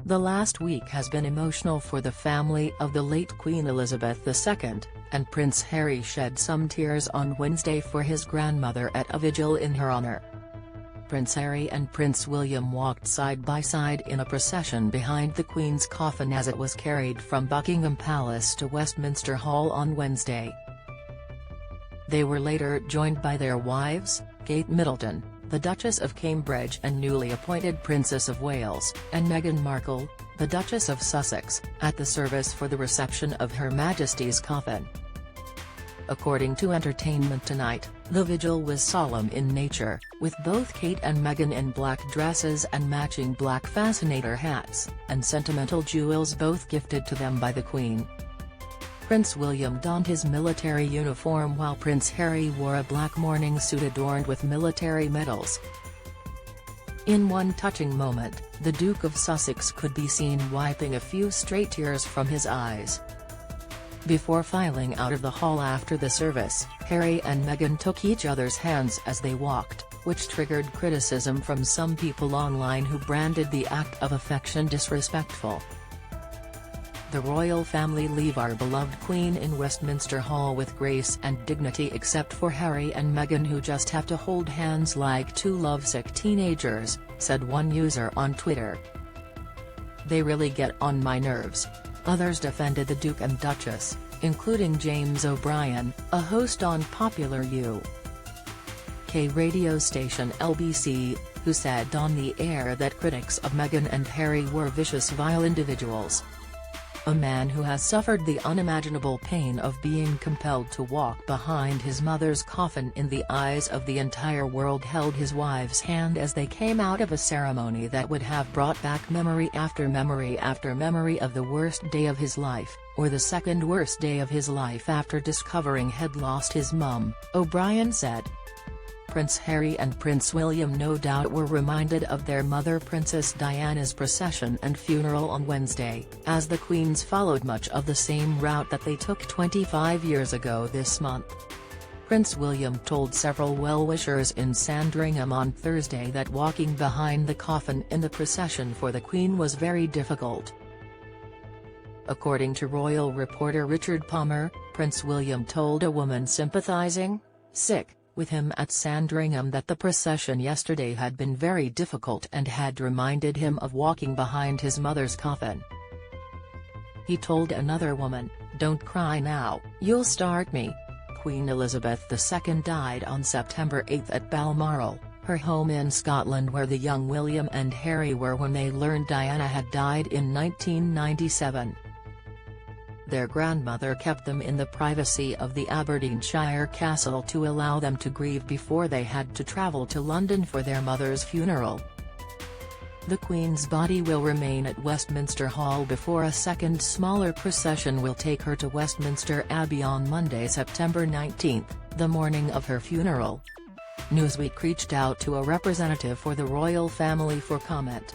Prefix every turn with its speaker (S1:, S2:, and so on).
S1: The last week has been emotional for the family of the late Queen Elizabeth II, and Prince Harry shed some tears on Wednesday for his grandmother at a vigil in her honour. Prince Harry and Prince William walked side by side in a procession behind the Queen's coffin as it was carried from Buckingham Palace to Westminster Hall on Wednesday. They were later joined by their wives, Kate Middleton, the Duchess of Cambridge and newly appointed Princess of Wales, and Meghan Markle, the Duchess of Sussex, at the service for the reception of Her Majesty's coffin. According to Entertainment Tonight, the vigil was solemn in nature, with both Kate and Meghan in black dresses and matching black fascinator hats, and sentimental jewels both gifted to them by the Queen. Prince William donned his military uniform while Prince Harry wore a black morning suit adorned with military medals. In one touching moment, the Duke of Sussex could be seen wiping a few stray tears from his eyes. Before filing out of the hall after the service, Harry and Meghan took each other's hands as they walked, which triggered criticism from some people online who branded the act of affection disrespectful. The royal family leave our beloved Queen in Westminster Hall with grace and dignity except for Harry and Meghan, who just have to hold hands like two lovesick teenagers, said one user on Twitter. "They really get on my nerves." Others defended the Duke and Duchess, including James O'Brien, a host on popular UK radio station LBC, who said on the air that critics of Meghan and Harry were vicious, vile individuals. A man who has suffered the unimaginable pain of being compelled to walk behind his mother's coffin in the eyes of the entire world held his wife's hand as they came out of a ceremony that would have brought back memory after memory after memory of the worst day of his life, or the second worst day of his life after discovering he'd lost his mum, O'Brien said. Prince Harry and Prince William no doubt were reminded of their mother Princess Diana's procession and funeral on Wednesday, as the Queens followed much of the same route that they took 25 years ago this month. Prince William told several well-wishers in Sandringham on Thursday that walking behind the coffin in the procession for the Queen was very difficult. According to royal reporter Richard Palmer, Prince William told a woman sympathizing, sick, with him at Sandringham that the procession yesterday had been very difficult and had reminded him of walking behind his mother's coffin. He told another woman, "Don't cry now, you'll start me." Queen Elizabeth II died on September 8 at Balmoral, her home in Scotland, where the young William and Harry were when they learned Diana had died in 1997. Their grandmother kept them in the privacy of the Aberdeenshire castle to allow them to grieve before they had to travel to London for their mother's funeral. The Queen's body will remain at Westminster Hall before a second smaller procession will take her to Westminster Abbey on Monday, September 19, the morning of her funeral. Newsweek reached out to a representative for the royal family for comment.